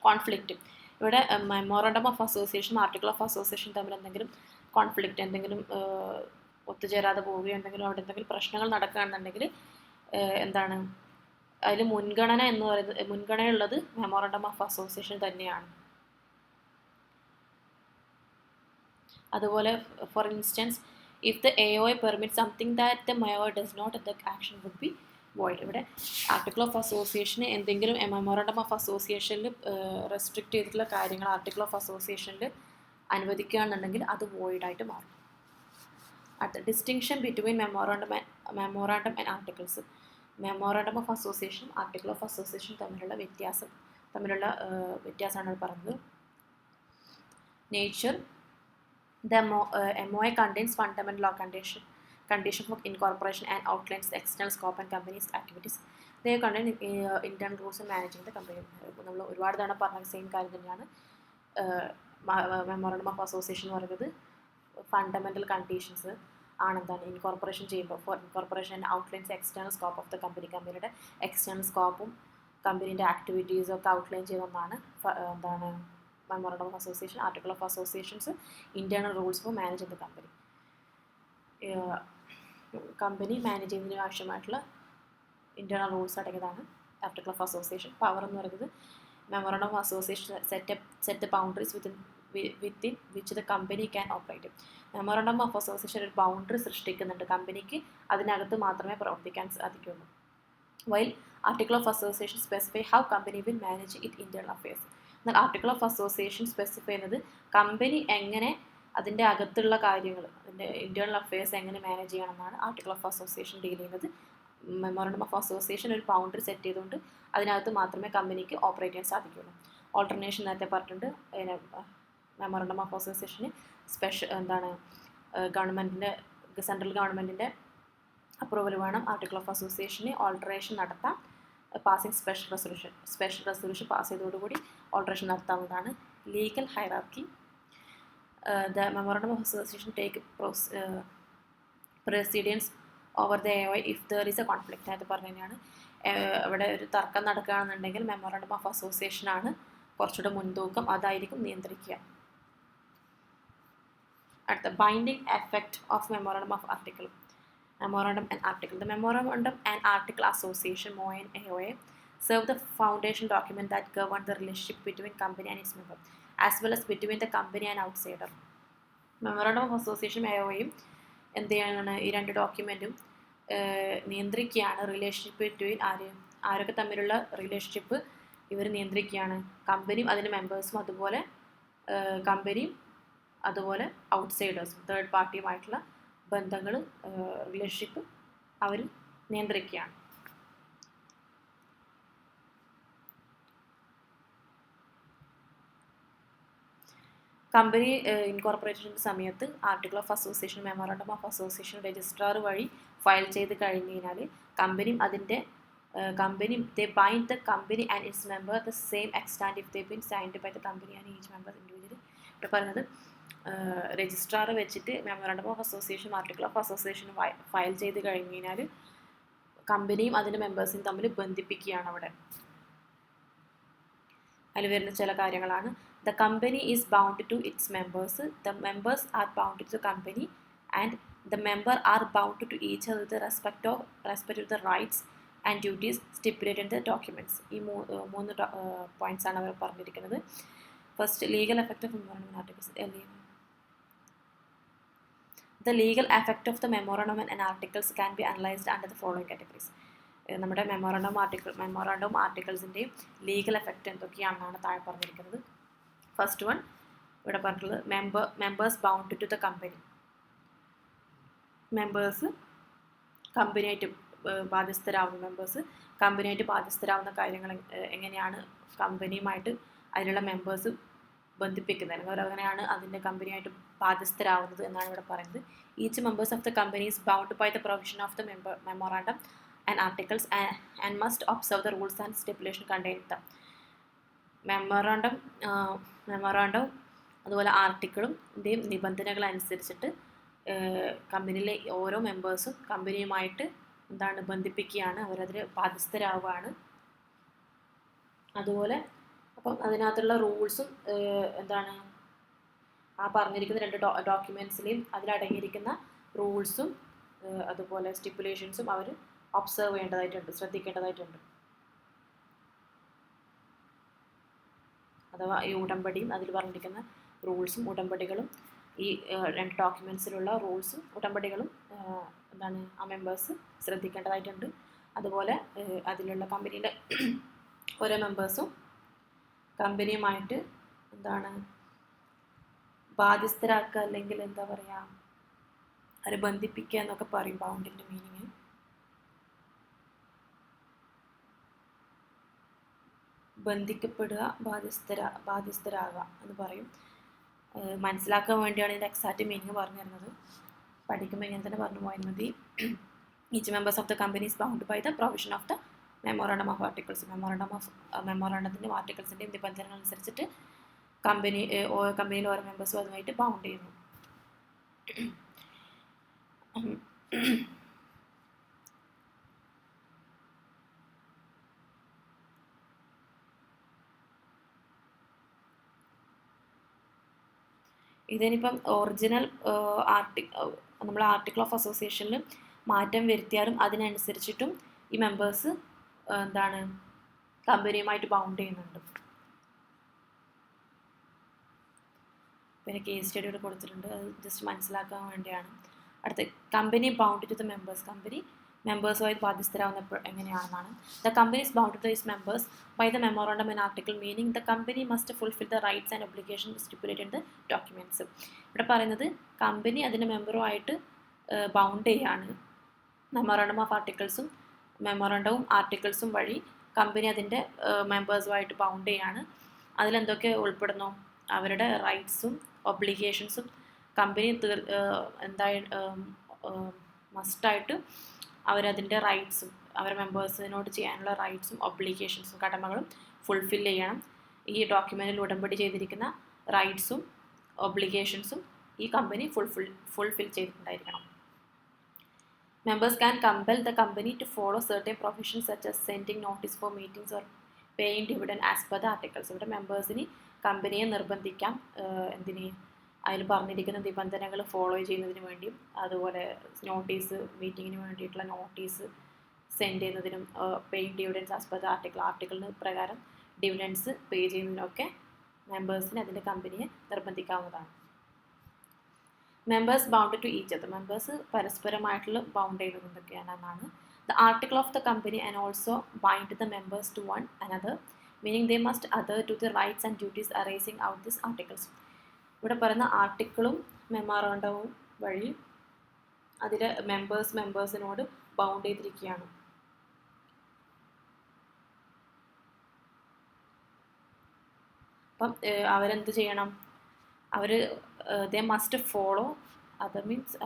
കോൺഫ്ലിക്റ്റ്, ഇവിടെ memorandum of association article of association തമ്മിൽ എന്തെങ്കിലും കോൺഫ്ലിക്റ്റ്, എന്തെങ്കിലും ഒത്തുചേരാതെ പോവുകയോ എന്തെങ്കിലും അവിടെ എന്തെങ്കിലും പ്രശ്നങ്ങൾ നടക്കുകയാണെന്നുണ്ടെങ്കിൽ എന്താണ് അതിൽ മുൻഗണനയുള്ളത് മെമ്മോറാണ്ടം ഓഫ് അസോസിയേഷൻ തന്നെയാണ്. അതുപോലെ for instance if the AOA permit something that the MOA does not, the action would be void. ഇവിടെ ആർട്ടിക്കിൾ ഓഫ് അസോസിയേഷന് എന്തെങ്കിലും മെമ്മോറാണ്ടം ഓഫ് അസോസിയേഷനിൽ റെസ്ട്രിക്റ്റ് ചെയ്തിട്ടുള്ള കാര്യങ്ങൾ ആർട്ടിക്കിൾ ഓഫ് അസോസിയേഷനിൽ അനുവദിക്കുകയാണെന്നുണ്ടെങ്കിൽ അത് വോയിഡായിട്ട് മാറും. അടുത്ത distinction between memorandum and articles. Memorandum of association article of association തമ്മിലുള്ള വ്യത്യാസമാണ് പറയുന്നത്. Nature, the MOA contains fundamental law condition for incorporation and outlines the external scope and company's activities. They contain internal rules and managing the company. നമ്മൾ ഒരുപാട് തവണ പറഞ്ഞ സെയിം കാര്യം തന്നെയാണ് മെമ്മോറാണ്ടം ഓഫ് അസോസിയേഷൻ എന്ന് പറയുന്നത്. ഫണ്ടമെൻ്റൽ കണ്ടീഷൻസ് ആണെന്താണ് ഇൻകോർപ്പറേഷൻ ചെയ്യുമ്പോൾ. For incorporation outlines external scope of the കമ്പനിയുടെ എക്സ്റ്റേണൽ സ്കോപ്പും കമ്പനീൻ്റെ ആക്ടിവിറ്റീസും ഒക്കെ ഔട്ട്ലൈൻ ചെയ്തൊന്നാണ് എന്താണ് Memorandum of Association, Article of Associations, internal rules for managing the company. Company manage ചെയ്യുന്നതിന് ആവശ്യമായിട്ടുള്ള ഇൻറ്റേർണൽ റൂൾസ് അടങ്ങിയതാണ് ആർട്ടിക്കിൾ ഓഫ് അസോസിയേഷൻ. പവർ എന്ന് പറയുന്നത് memorandum of association set boundaries within which the company can operate. Memorandum of association ഒരു ബൗണ്ടറി സൃഷ്ടിക്കുന്നുണ്ട്, കമ്പനിക്ക് അതിനകത്ത് മാത്രമേ പ്രവർത്തിക്കാൻ സാധിക്കുള്ളൂ. While article of association specify how company will manage it internal affairs. എന്നാൽ ആർട്ടിക്കിൾ ഓഫ് അസോസിയേഷൻ സ്പെസിഫൈ ചെയ്യുന്നത് കമ്പനി എങ്ങനെ അതിൻ്റെ അകത്തുള്ള കാര്യങ്ങൾ, അതിൻ്റെ ഇൻറ്റേർണൽ അഫയേഴ്സ് എങ്ങനെ മാനേജ് ചെയ്യണമെന്നാണ് ആർട്ടിക്കിൾ ഓഫ് അസോസിയേഷൻ ഡീൽ ചെയ്യുന്നത്. മെമ്മോറണ്ടം ഓഫ് അസോസിയേഷൻ ഒരു ബൗണ്ടറി സെറ്റ് ചെയ്തുകൊണ്ട് അതിനകത്ത് മാത്രമേ കമ്പനിക്ക് ഓപ്പറേറ്റ് ചെയ്യാൻ സാധിക്കുള്ളൂ. ഓൾട്ടർനേഷൻ നേരത്തെ പറഞ്ഞിട്ടുണ്ട്. മെമ്മോറണ്ടം ഓഫ് അസോസിയേഷന് ഗവൺമെൻറ്റിൻ്റെ സെൻട്രൽ ഗവൺമെൻറ്റിൻ്റെ അപ്രൂവൽ വേണം. ആർട്ടിക്കിൾ ഓഫ് അസോസിയേഷന് ഓൾട്ടറേഷൻ നടത്താം. പാസിംഗ് സ്പെഷ്യൽ റെസൊല്യൂഷൻ പാസ് ചെയ്തതോടുകൂടി ഓൾട്ടറേഷൻ നടത്താവുന്നതാണ്. Legal hierarchy. The Memorandum of Association take precedence over the AOI if there is a conflict. അത് പറഞ്ഞു തന്നെയാണ്. അവിടെ ഒരു തർക്കം നടക്കുകയാണെന്നുണ്ടെങ്കിൽ മെമ്മോറണ്ടം ഓഫ് അസോസിയേഷൻ ആണ് കുറച്ചുകൂടെ മുൻതൂക്കം, അതായിരിക്കും നിയന്ത്രിക്കുക. അടുത്ത binding effect of memorandum of article. Memorandum and Article. The Memorandum and Article Association (MOA) serve the foundation document that govern the relationship between company and its member, as well as between the company and outsider. Memorandum of Association (MOA) എന്ത് ചെയ്യാണ്, ഈ രണ്ട് ഡോക്യുമെൻറ്റും നിയന്ത്രിക്കുകയാണ്. റിലേഷൻഷിപ്പ് ബിറ്റ്വീൻ ആരൊക്കെ തമ്മിലുള്ള റിലേഷൻഷിപ്പ് ഇവർ നിയന്ത്രിക്കുകയാണ്. കമ്പനിയും അതിൻ്റെ മെമ്പേഴ്സും, അതുപോലെ കമ്പനിയും അതുപോലെ ഔട്ട്സൈഡേഴ്സും തേർഡ് പാർട്ടിയുമായിട്ടുള്ള ബന്ധങ്ങൾ, റിലേഷൻഷിപ്പ് അവർ നിയന്ത്രിക്കുകയാണ്. കമ്പനി ഇൻകോർപ്പറേഷൻ്റെ സമയത്ത് article of association, memorandum of association registrar വഴി ഫയൽ ചെയ്ത് കഴിഞ്ഞ് കഴിഞ്ഞാൽ കമ്പനിയും they bind the company and its member the same extent if they've been signed by the company and each member individually. ഇവിടെ പറയുന്നത് രജിസ്ട്രാർ വെച്ചിട്ട് memorandum of association, article of association file ചെയ്ത് കഴിഞ്ഞ് കഴിഞ്ഞാൽ കമ്പനിയും അതിൻ്റെ മെമ്പേഴ്സിനും തമ്മിൽ ബന്ധിപ്പിക്കുകയാണ്. അവിടെ അതിൽ വരുന്ന ചില കാര്യങ്ങളാണ്. The company is bound to its members, the members are bound to the company, and the member are bound to each other with respect to the rights and duties stipulated in the documents. ഈ മൂന്ന് പോയിന്റ്സ് ആണ് അവർ പറഞ്ഞിരിക്കുന്നത്. First, legal effect of memorandum articles. The legal effect of the memorandum and articles can be analyzed under the following categories. നമ്മുടെ മെമ്മോറണ്ടം ആർട്ടിക്കിൾസിൻ്റെയും ലീഗൽ എഫക്റ്റ് എന്തൊക്കെയാണെന്നാണ് താഴെ പറഞ്ഞിരിക്കുന്നത്. ഫസ്റ്റ് വൺ ഇവിടെ പറഞ്ഞിട്ടുള്ളത് members bound to the company. Members കമ്പനിയായിട്ട് ബാധ്യസ്ഥരാവുന്ന കാര്യങ്ങൾ എങ്ങനെയാണ് കമ്പനിയുമായിട്ട് അതിലുള്ള മെമ്പേഴ്സ് ബന്ധിപ്പിക്കുന്നത്, അവരെങ്ങനെയാണ് അതിൻ്റെ കമ്പനിയായിട്ട് ബാധ്യസ്ഥരാവുന്നത് എന്നാണ് ഇവിടെ പറയുന്നത്. Each members of the company is bound by the provision of the memorandum and articles and must observe the rules and stipulation contained the മെമ്മോറാണ്ടവും അതുപോലെ ആർട്ടിക്കിളിൻ്റെയും നിബന്ധനകൾ അനുസരിച്ചിട്ട് കമ്പനിയിലെ ഓരോ മെമ്പേഴ്സും കമ്പനിയുമായിട്ട് ബന്ധിപ്പിക്കുകയാണ്, അവരതിൽ ബാധ്യസ്ഥരാവുകയാണ്. അതുപോലെ അപ്പം അതിനകത്തുള്ള റൂൾസും ആ പറഞ്ഞിരിക്കുന്ന രണ്ട് ഡോക്യുമെൻറ്റ്സിലെയും അതിലടങ്ങിയിരിക്കുന്ന റൂൾസും അതുപോലെ സ്റ്റിപ്പുലേഷൻസും അവർ ഒബ്സർവ് ചെയ്യേണ്ടതായിട്ടുണ്ട്, ശ്രദ്ധിക്കേണ്ടതായിട്ടുണ്ട്. അഥവാ ഈ ഉടമ്പടിയും അതിൽ പറഞ്ഞിരിക്കുന്ന റൂൾസും ഉടമ്പടികളും ഈ രണ്ട് ഡോക്യുമെൻറ്റ്സിലുള്ള റൂൾസും ഉടമ്പടികളും ആ മെമ്പേഴ്സ് ശ്രദ്ധിക്കേണ്ടതായിട്ടുണ്ട്. അതുപോലെ അതിലുള്ള കമ്പനിയിലെ ഓരോ മെമ്പേഴ്സും കമ്പനിയുമായിട്ട് ബാധ്യസ്ഥരാക്കുക, അല്ലെങ്കിൽ അവരെ ബന്ധിപ്പിക്കുക എന്നൊക്കെ പറയും ബൗണ്ടിൻ്റെ മീനിങ്. ബന്ധിക്കപ്പെടുക, ബാധ്യസ്ഥരാകുക എന്ന് പറയും. മനസ്സിലാക്കാൻ വേണ്ടിയാണ് ഇതിൻ്റെ എക്സാക്റ്റ് മീനിങ് പറഞ്ഞു തരുന്നത്. പഠിക്കുമ്പോൾ ഇങ്ങനെ തന്നെ പറഞ്ഞു പോയാൽ മതി. Each members of the company is bound by the provision of the memorandum of articles. മെമ്മോറാണ്ടത്തിൻ്റെയും ആർട്ടിക്കിൾസിൻ്റെയും നിബന്ധനകൾ അനുസരിച്ചിട്ട് കമ്പനിയിൽ ഓരോ മെമ്പേഴ്സും അതുമായിട്ട് ബൗണ്ട് ചെയ്യുന്നു. ഇതിനിപ്പം ഒറിജിനൽ നമ്മൾ ആർട്ടിക്കിൾ ഓഫ് അസോസിയേഷനിൽ മാറ്റം വരുത്തിയാലും അതിനനുസരിച്ചിട്ടും ഈ മെമ്പേഴ്സ് എന്താണ് കമ്പനിയുമായിട്ട് ബൗണ്ട് ചെയ്യുന്നുണ്ട്. പിന്നെ കേസ് സ്റ്റഡി ഇവിടെ കൊടുത്തിട്ടുണ്ട്, അത് ജസ്റ്റ് മനസ്സിലാക്കാൻ വേണ്ടിയാണ്. അടുത്ത company bound to the members. Company മെമ്പേഴ്സുമായി ബാധ്യസ്ഥരാകുന്നപ്പോൾ എങ്ങനെയാണെന്നാണ്. The company is bound to this members by the memorandum and article, meaning the company must fulfil the rights and obligation stipulated in the documents. ഇവിടെ പറയുന്നത് കമ്പനി അതിൻ്റെ മെമ്പറുമായിട്ട് ബൗണ്ട് ചെയ്യാണ്. മെമ്മോറാണ്ടം ഓഫ് ആർട്ടിക്കിൾസും മെമ്മോറാണ്ടവും ആർട്ടിക്കിൾസും വഴി കമ്പനി അതിൻ്റെ മെമ്പേഴ്സുമായിട്ട് ബൗണ്ട് ചെയ്യാണ്. അതിലെന്തൊക്കെ ഉൾപ്പെടുന്നു? അവരുടെ റൈറ്റ്സും ഒബ്ലിഗേഷൻസും കമ്പനി മസ്റ്റായിട്ട് അവരതിൻ്റെ റൈറ്റ്സും അവരുടെ മെമ്പേഴ്സിനോട് ചെയ്യാനുള്ള റൈറ്റ്സും ഒബ്ലിഗേഷൻസും കടമകളും ഫുൾഫിൽ ചെയ്യണം. ഈ ഡോക്യുമെൻറ്റിൽ ഉടമ്പടി ചെയ്തിരിക്കുന്ന റൈറ്റ്സും ഒബ്ലിഗേഷൻസും ഈ കമ്പനി ഫുൾഫിൽ ചെയ്തിട്ടുണ്ടായിരിക്കണം. Members can compel the company to follow certain provisions such as sending notice for meetings or paying dividend as per the articles. ഇവിടെ മെമ്പേഴ്സിന് കമ്പനിയെ നിർബന്ധിക്കാം എന്തിന് അതിൽ പറഞ്ഞിരിക്കുന്ന നിബന്ധനകൾ ഫോളോ ചെയ്യുന്നതിന് വേണ്ടിയും അതുപോലെ നോട്ടീസ് മീറ്റിങ്ങിന് വേണ്ടിയിട്ടുള്ള നോട്ടീസ് സെൻഡ് ചെയ്യുന്നതിനും paying dividends as per the ആർട്ടിക്കിളിന് പ്രകാരം ഡിവിഡൻസ് പേ ചെയ്യുന്നതിനൊക്കെ മെമ്പേഴ്സിന് അതിൻ്റെ കമ്പനിയെ നിർബന്ധിക്കാവുന്നതാണ്. Members bound to each other. Members പരസ്പരമായിട്ടുള്ള ബൗണ്ട് ചെയ്യുന്നത് എന്തൊക്കെയാണെന്നാണ്. The article of the company and also bind the members to one another, meaning they must adhere to the rights and duties arising out this articles. ഇവിടെ പറയുന്ന ആർട്ടിക്കിളും മെമ്മോറാണ്ടവും വഴി അതിലെ മെമ്പേഴ്സിനോട് ബൗണ്ട് ചെയ്തിരിക്കുകയാണ്. അപ്പം അവരെന്ത് ചെയ്യണം? അവർ they must follow, adhere means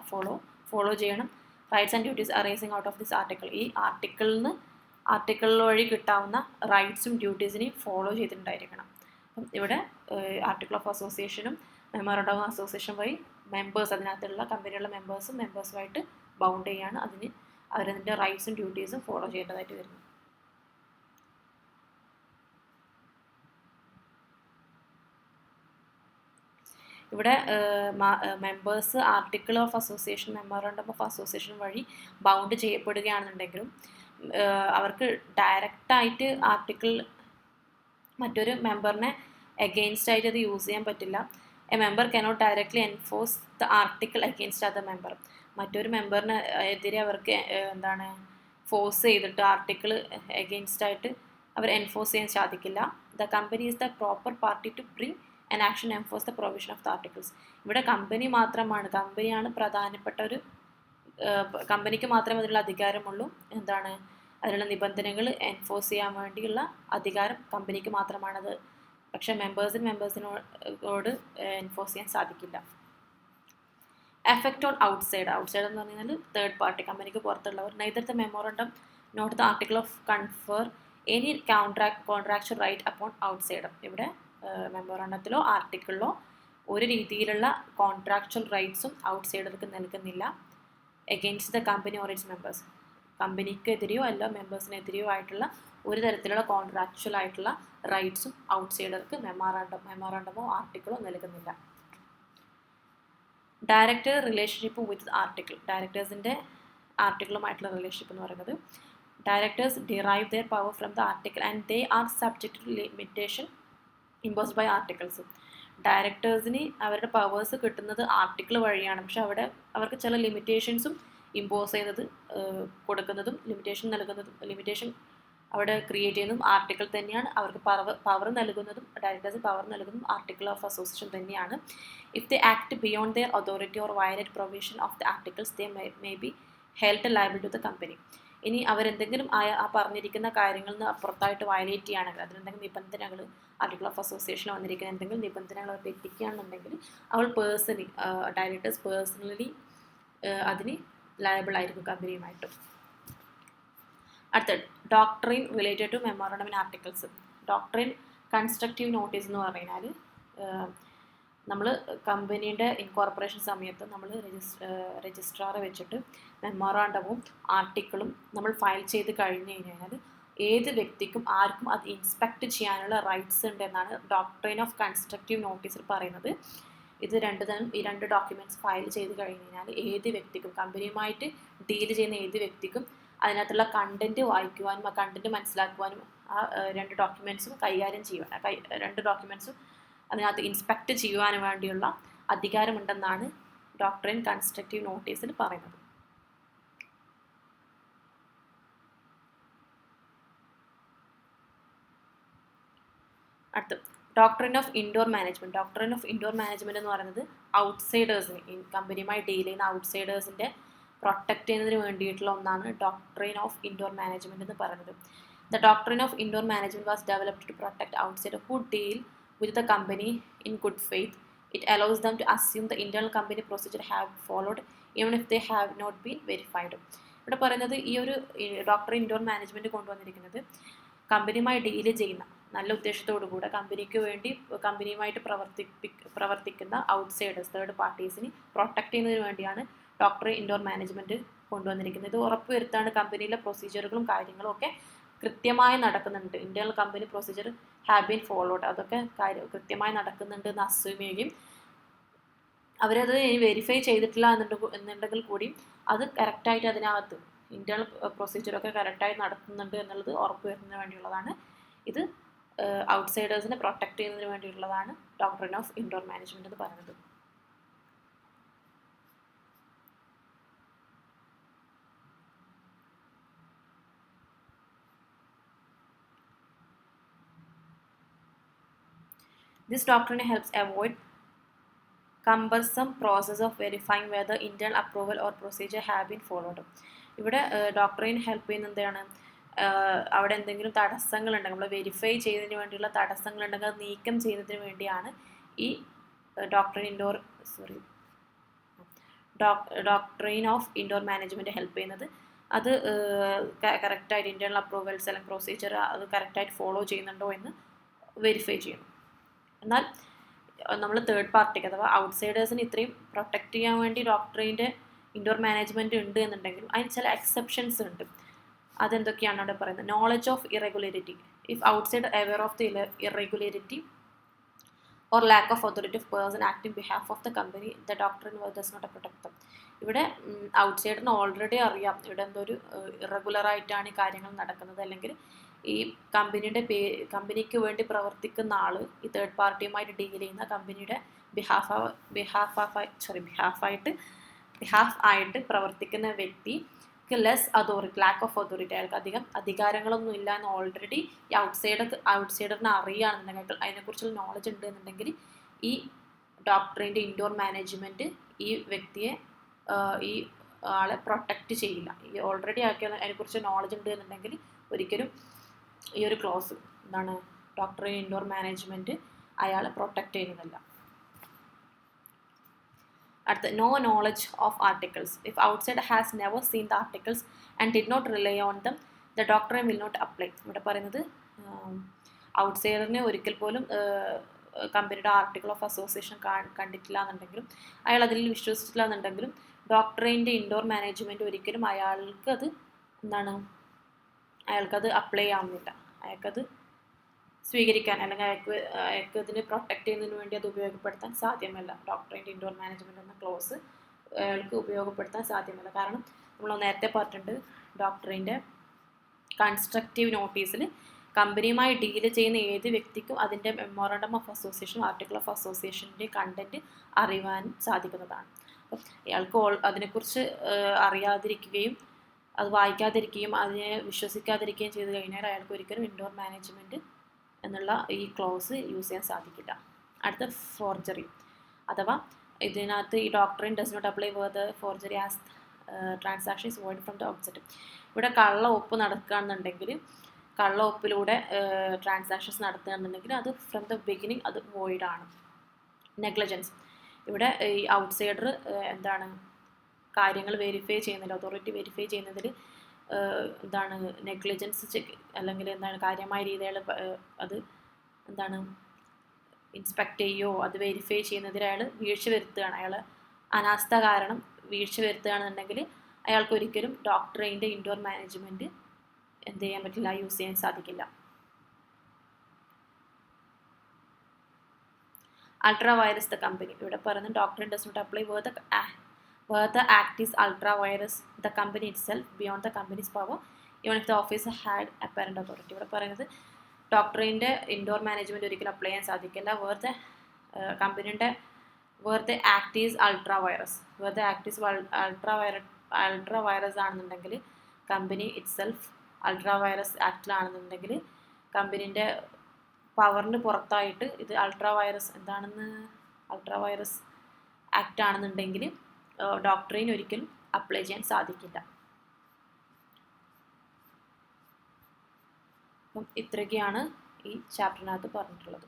follow ചെയ്യണം rights and duties arising out of this article. ഈ ആർട്ടിക്കിൾ വഴി കിട്ടാവുന്ന റൈറ്റ്സും ഡ്യൂട്ടീസിനെയും ഫോളോ ചെയ്തിട്ടുണ്ടായിരിക്കണം. അപ്പം ഇവിടെ ആർട്ടിക്കിൾ ഓഫ് അസോസിയേഷനും മെമ്മോറാണ്ടം ഓഫ് അസോസിയേഷൻ വഴി മെമ്പേഴ്സ്, അതിനകത്തുള്ള കമ്പനിയുള്ള മെമ്പേഴ്സുമായിട്ട് ബൗണ്ട് ചെയ്യാണ്. അവരതിൻ്റെ റൈറ്റ്സും ഡ്യൂട്ടീസും ഫോളോ ചെയ്യേണ്ടതായിട്ട് വരുന്നു. ഇവിടെ members article of association memorandum of association വഴി ബൗണ്ട് ചെയ്യപ്പെടുകയാണെന്നുണ്ടെങ്കിലും അവർക്ക് ഡയറക്റ്റായിട്ട് ആർട്ടിക്കിൾ മറ്റൊരു മെമ്പറിനെ എഗെയിൻസ്റ്റ് ആയിട്ട് അത് യൂസ് ചെയ്യാൻ പറ്റില്ല. A member cannot directly enforce the article against other member. മറ്റൊരു മെമ്പറിന് എതിരെ അവർക്ക് ഫോഴ്സ് ചെയ്തിട്ട് ആർട്ടിക്കിൾ എഗെയിൻസ്റ്റ് ആയിട്ട് അവർ എൻഫോഴ്സ് ചെയ്യാൻ സാധിക്കില്ല. The company is the proper party to bring an action enforce the provision of the articles. ഇവിടെ കമ്പനിയാണ് പ്രധാനപ്പെട്ട ഒരു കമ്പനിക്ക് മാത്രമേ അതിനുള്ള അധികാരമുള്ളൂ. അതിനുള്ള നിബന്ധനകൾ എൻഫോഴ്സ് ചെയ്യാൻ വേണ്ടിയുള്ള അധികാരം കമ്പനിക്ക് മാത്രമാണത്. പക്ഷെ മെമ്പേഴ്സിനോട് എൻഫോഴ്സ് ചെയ്യാൻ സാധിക്കില്ല. എഫക്റ്റ് ഓൺ ഔട്ട്സൈഡ് എന്ന് പറഞ്ഞാൽ തേർഡ് പാർട്ടി, കമ്പനിക്ക് പുറത്തുള്ളവർ. Neither the memorandum not the article of confer any contractual right upon outsider. ഇവിടെ മെമ്മോറാണ്ടത്തിലോ ആർട്ടിക്കിളിലോ ഒരു രീതിയിലുള്ള കോൺട്രാക്ച്വൽ റൈറ്റ്സും ഔട്ട്സൈഡർക്ക് നൽകുന്നില്ല. Against the company or its members. കമ്പനിക്കെതിരെയോ അല്ല മെമ്പേഴ്സിനെതിരെയോ ആയിട്ടുള്ള ഒരു തരത്തിലുള്ള കോൺട്രാക്ച്വൽ ആയിട്ടുള്ള റൈറ്റ്സും ഔട്ട്സൈഡർക്ക് മെമ്മോറാണ്ടമോ ആർട്ടിക്കിളോ നൽകുന്നില്ല. Director relationship with article. ഡയറക്ടേഴ്സിൻ്റെ ആർട്ടിക്കിളുമായിട്ടുള്ള റിലേഷൻഷിപ്പ് എന്ന് പറയുന്നത്, directors derive their power from the article and they are subject to limitation imposed by articles. ഡയറക്ടേഴ്സിന് അവരുടെ പവേഴ്സ് കിട്ടുന്നത് ആർട്ടിക്കിൾ വഴിയാണ്. പക്ഷെ അവർക്ക് ചില ലിമിറ്റേഷൻസും ഇമ്പോസ് ചെയ്യുന്നത് കൊടുക്കുന്നതും ലിമിറ്റേഷൻ അവിടെ ക്രിയേറ്റ് ചെയ്യുന്നതും ആർട്ടിക്കിൾ തന്നെയാണ്. അവർക്ക് പവർ നൽകുന്നതും ഡയറക്ടേഴ്സ് പവർ നൽകുന്നതും ആർട്ടിക്കിൾ ഓഫ് അസോസിയേഷൻ തന്നെയാണ്. If they act beyond their authority or violate provision of the articles they may be held liable to the company. ഇനി അവരെന്തെങ്കിലും ആ പറഞ്ഞിരിക്കുന്ന കാര്യങ്ങളിൽ നിന്ന് അപ്പുറത്തായിട്ട് വയലേറ്റ് ചെയ്യുകയാണെങ്കിൽ, അതിലെന്തെങ്കിലും നിബന്ധനകൾ ആർട്ടിക്കിൾ ഓഫ് അസോസിയേഷൻ വന്നിരിക്കുന്ന എന്തെങ്കിലും നിബന്ധനകൾ അവർ തെറ്റിക്കുകയാണെന്നുണ്ടെങ്കിൽ ഡയറക്ടേഴ്സ് പേഴ്സണലി അതിന് ലയബിൾ ആയിരിക്കും കമ്പനിയുമായിട്ടും. അടുത്ത doctrine related to memorandum and articles. Doctrine constructive notice എന്ന് പറഞ്ഞാൽ നമ്മൾ കമ്പനിയുടെ ഇൻകോർപ്പറേഷൻ സമയത്ത് നമ്മൾ രജിസ്ട്രാർ വെച്ചിട്ട് മെമ്മോറാണ്ടവും ആർട്ടിക്കിളും നമ്മൾ ഫയൽ ചെയ്ത് കഴിഞ്ഞ് കഴിഞ്ഞാൽ ഏത് വ്യക്തിക്കും ആർക്കും അത് ഇൻസ്പെക്ട് ചെയ്യാനുള്ള റൈറ്റ്സ് ഉണ്ട് എന്നാണ് ഡോക്ട്രിൻ ഓഫ് കൺസ്ട്രക്റ്റീവ് നോട്ടീസിൽ പറയുന്നത്. ഇത് ഈ രണ്ട് ഡോക്യുമെൻറ്റ്സ് ഫയൽ ചെയ്ത് കഴിഞ്ഞ് കഴിഞ്ഞാൽ ഏത് വ്യക്തിക്കും, കമ്പനിയുമായിട്ട് ഡീൽ ചെയ്യുന്ന ഏത് വ്യക്തിക്കും അതിനകത്തുള്ള കണ്ടൻറ്റ് വായിക്കുവാനും ആ കണ്ടൻറ്റ് മനസ്സിലാക്കുവാനും ആ രണ്ട് ഡോക്യുമെൻറ്റ്സും കൈകാര്യം ചെയ്യുവാൻ, രണ്ട് ഡോക്യുമെൻറ്റ്സും അതിനകത്ത് ഇൻസ്പെക്ട് ചെയ്യുവാനും വേണ്ടിയുള്ള അധികാരമുണ്ടെന്നാണ് ഡോക്ട്രൈൻ കൺസ്ട്രക്റ്റീവ് നോട്ടീസിൽ പറയുന്നത്. അടുത്ത് doctrine of indoor management. Doctrine of indoor management എന്ന് പറയുന്നത് ഔട്ട്സൈഡേഴ്സിന്, കമ്പനിയുമായി ഡീൽ ചെയ്യുന്ന ഔട്ട്സൈഡേഴ്സിൻ്റെ പ്രൊട്ടക്റ്റ് ചെയ്യുന്നതിന് വേണ്ടിയിട്ടുള്ള ഒന്നാണ് ഡോക്ട്രൈൻ ഓഫ് ഇൻഡോർ മാനേജ്മെൻറ്റ് എന്ന് പറയുന്നത്. The doctrine of indoor management was developed to protect outsider who deal with the company in good faith. It allows them to assume the internal company procedure have followed even if they have not been verified. ഇവിടെ പറയുന്നത് ഈ ഒരു ഡോക്ട്രൈൻ ഇൻഡോർ മാനേജ്മെൻറ്റ് കൊണ്ടുവന്നിരിക്കുന്നത് കമ്പനിയുമായി ഡീൽ ചെയ്യുന്ന, നല്ല ഉദ്ദേശത്തോടു കൂടെ കമ്പനിക്ക് വേണ്ടി കമ്പനിയുമായിട്ട് പ്രവർത്തിക്കുന്ന ഔട്ട്സൈഡേഴ്സ്, തേർഡ് പാർട്ടീസിന് പ്രൊട്ടക്ട് ചെയ്യുന്നതിന് വേണ്ടിയാണ് ഡോക്ട്രൈൻ ഇൻഡോർ മാനേജ്മെൻറ്റ് കൊണ്ടുവന്നിരിക്കുന്നത്. ഇത് ഉറപ്പുവരുത്താണ് കമ്പനിയിലെ പ്രൊസീജിയറുകളും കാര്യങ്ങളും ഒക്കെ കൃത്യമായി നടക്കുന്നുണ്ട്, internal company procedure have been followed, അതൊക്കെ കൃത്യമായി നടക്കുന്നുണ്ട് എന്ന് അസ്യൂം ചെയ്യുകയും അവരത് വെരിഫൈ ചെയ്തിട്ടില്ല എന്നുണ്ടെങ്കിൽ കൂടി അത് കറക്റ്റായിട്ട് അതിനകത്ത് ഇന്റേണൽ പ്രൊസീജിയറൊക്കെ കറക്റ്റായി നടത്തുന്നുണ്ട് എന്നുള്ളത് ഉറപ്പുവരുന്നതിന് വേണ്ടിയുള്ളതാണ്. ഇത് ഔട്ട്സൈഡേഴ്സിനെ പ്രൊട്ടക്ട് ചെയ്യുന്നതിന് വേണ്ടിയുള്ളതാണ് ഡോക്ട്രൈൻ ഓഫ് ഇൻഡോർ മാനേജ്മെൻറ്റ് എന്ന് പറയുന്നത്. This doctrine helps avoid cumbersome process of verifying whether internal approval or procedure have been followed. ഇവിടെ ഡോക്ട്രൈൻ ഹെൽപ്പ് ചെയ്യുന്ന എന്താണ്, അവിടെ എന്തെങ്കിലും തടസ്സങ്ങളുണ്ടെങ്കിൽ, നമ്മൾ വെരിഫൈ ചെയ്യുന്നതിന് വേണ്ടിയുള്ള തടസ്സങ്ങളുണ്ടെങ്കിൽ അത് നീക്കം ചെയ്യുന്നതിന് വേണ്ടിയാണ് ഈ doctrine of indoor management help ചെയ്യുന്നത്. അത് കറക്റ്റായിട്ട് ഇൻറ്റേർണൽ അപ്രൂവൽസ് അല്ലെങ്കിൽ പ്രൊസീജിയർ അത് കറക്റ്റായിട്ട് ഫോളോ ചെയ്യുന്നുണ്ടോ എന്ന് വെരിഫൈ ചെയ്യണം. എന്നാൽ നമ്മൾ തേർഡ് പാർട്ടിക്ക് അഥവാ ഔട്ട്സൈഡേഴ്സിന് ഇത്രയും പ്രൊട്ടക്റ്റ് ചെയ്യാൻ വേണ്ടി ഡോക്ട്രൈൻ്റെ ഇൻഡോർ മാനേജ്മെൻറ്റ് ഉണ്ട് എന്നുണ്ടെങ്കിലും അതിന് ചില എക്സെപ്ഷൻസ് ഉണ്ട്. അതെന്തൊക്കെയാണ് അവിടെ പറയുന്നത്? Knowledge of irregularity. If outsider aware of the irregularity or lack of authority of person acting behalf of the company, the doctrine does not protect them. ഇവിടെ ഔട്ട്സൈഡറിന് ഓൾറെഡി അറിയാം ഇവിടെ എന്തൊരു ഇറഗുലറായിട്ടാണ് ഈ കാര്യങ്ങൾ നടക്കുന്നത്, അല്ലെങ്കിൽ ഈ കമ്പനിക്ക് വേണ്ടി പ്രവർത്തിക്കുന്ന ആൾ ഈ തേർഡ് പാർട്ടിയുമായിട്ട് ഡീൽ ചെയ്യുന്ന കമ്പനിയുടെ ബിഹാഫ് ആയിട്ട് പ്രവർത്തിക്കുന്ന വ്യക്തിക്ക് less authority, lack of authority, അയാൾക്ക് അധികം അധികാരങ്ങളൊന്നും ഇല്ല എന്ന് ഓൾറെഡി ഈ ഔട്ട്സൈഡറിനെ അറിയുകയാണെന്നുണ്ടെങ്കിൽ, അതിനെക്കുറിച്ചുള്ള നോളജ് ഉണ്ട് എന്നുണ്ടെങ്കിൽ ഈ ഡോക്ട്രൈൻ്റെ ഇൻഡോർ മാനേജ്മെൻറ്റ് ഈ വ്യക്തിയെ ഈ ആളെ പ്രൊട്ടക്റ്റ് ചെയ്യില്ല. ഈ ഓൾറെഡി അതിനെക്കുറിച്ച് നോളജ് ഉണ്ട് എന്നുണ്ടെങ്കിൽ ഒരിക്കലും ഈ ഒരു ക്ലോസ് എന്താണ് ഡോക്ട്രൈൻ ഇൻഡോർ മാനേജ്മെൻറ്റ് അയാളെ പ്രൊട്ടക്റ്റ് ചെയ്യുന്നതല്ല. അടുത്ത no knowledge of articles. If outsider has never seen the articles and did not rely on them, the doctrine will not apply. ഇവിടെ പറയുന്നത് ഔട്ട്സൈഡറിനെ ഒരിക്കൽ പോലും കമ്പനിയുടെ ആർട്ടിക്കിൾ ഓഫ് അസോസിയേഷൻ കണ്ടിട്ടില്ല എന്നുണ്ടെങ്കിലും അയാൾ അതിൽ വിശ്വസിച്ചിട്ടില്ല എന്നുണ്ടെങ്കിലും ഡോക്ട്രൈൻ്റെ ഇൻഡോർ മാനേജ്മെൻറ്റ് ഒരിക്കലും അയാൾക്കത് അപ്ലൈ ആവുന്നില്ല, അയാൾക്കത് സ്വീകരിക്കാൻ അല്ലെങ്കിൽ അയാൾക്ക് ഇതിനെ പ്രൊട്ടക്റ്റ് ചെയ്യുന്നതിന് വേണ്ടി അത് ഉപയോഗപ്പെടുത്താൻ സാധ്യമല്ല. ഡോക്ട്രൈൻ്റെ ഇൻഡോർ മാനേജ്മെൻറ്റ് എന്ന ക്ലോസ് അയാൾക്ക് ഉപയോഗപ്പെടുത്താൻ സാധ്യമല്ല. കാരണം നമ്മൾ നേരത്തെ പറഞ്ഞിട്ടുണ്ട്, ഡോക്ട്രൈൻ്റെ കൺസ്ട്രക്റ്റീവ് നോട്ടീസിൽ കമ്പനിയുമായി ഡീൽ ചെയ്യുന്ന ഏത് വ്യക്തിക്കും അതിൻ്റെ memorandum of association, article of അസോസിയേഷൻ്റെ കണ്ടൻറ്റ് അറിയുവാൻ സാധിക്കുന്നതാണ്. അപ്പം അയാൾക്ക് അതിനെക്കുറിച്ച് അറിയാതിരിക്കുകയും അത് വായിക്കാതിരിക്കുകയും അതിനെ വിശ്വസിക്കാതിരിക്കുകയും ചെയ്തു കഴിഞ്ഞാൽ അയാൾക്ക് ഒരിക്കലും ഇൻഡോർ മാനേജ്മെൻറ്റ് എന്നുള്ള ഈ ക്ലോസ് യൂസ് ചെയ്യാൻ സാധിക്കില്ല. അടുത്ത ഫോർജറി, അഥവാ ഇതിനകത്ത് ഈ doctrine does not apply for the forgery as transaction is void from the outset. ഇവിടെ കള്ള ഒപ്പ് നടക്കുകയാണെന്നുണ്ടെങ്കിൽ, കള്ള ഒപ്പിലൂടെ ട്രാൻസാക്ഷൻസ് നടത്തുകയാണെന്നുണ്ടെങ്കിൽ അത് ഫ്രം ദ ബിഗിനിങ് അത് വോയിഡാണ്. നെഗ്ലിജൻസ്, ഇവിടെ ഈ ഔട്ട്സൈഡർ കാര്യങ്ങൾ വെരിഫൈ ചെയ്യുന്നില്ല, അതോറിറ്റി വെരിഫൈ ചെയ്യുന്നതിൽ നെഗ്ലിജൻസ് അല്ലെങ്കിൽ കാര്യമായ രീതിയിൽ അത് ഇൻസ്പെക്ട് ചെയ്യുകയോ അത് വെരിഫൈ ചെയ്യുന്നതിൽ അയാൾ വീഴ്ച വരുത്തുകയാണ്, അയാൾ അനാസ്ഥ കാരണം വീഴ്ച വരുത്തുകയാണെന്നുണ്ടെങ്കിൽ അയാൾക്ക് ഒരിക്കലും ഡോക്ട്രൈൻ്റെ ഇൻഡോർ മാനേജ്മെൻറ്റ് എന്ത് ചെയ്യാൻ പറ്റില്ല, യൂസ് ചെയ്യാൻ സാധിക്കില്ല. Ultra vires the company. ഇവിടെ പറയുന്നത് doctrine does not apply where the act is ultra virus the company itself beyond the company's power even if the officer had apparent authority. ഇവിടെ പറയുന്നത് ഡോക്ടറിൻ്റെ ഇൻഡോർ മാനേജ്മെൻറ്റ് ഒരിക്കലും അപ്ലൈ ചെയ്യാൻ സാധിക്കില്ല വേറെ കമ്പനിയുടെ where the act is ultra virus, where the act is ultra virus ആണെന്നുണ്ടെങ്കിൽ കമ്പനി ഇറ്റ്സെൽഫ് അൾട്രാ വൈറസ് ആക്റ്റിലാണെന്നുണ്ടെങ്കിൽ കമ്പനീൻ്റെ പവറിന് പുറത്തായിട്ട് ഇത് അൾട്രാ വൈറസ് ആക്റ്റ് ആണെന്നുണ്ടെങ്കിൽ ഡോക്ടറിന് ഒരിക്കലും അപ്ലൈ ചെയ്യാൻ സാധിക്കില്ല. അപ്പം ഇത്രയൊക്കെയാണ് ഈ ചാപ്റ്ററിനകത്ത് പറഞ്ഞിട്ടുള്ളത്.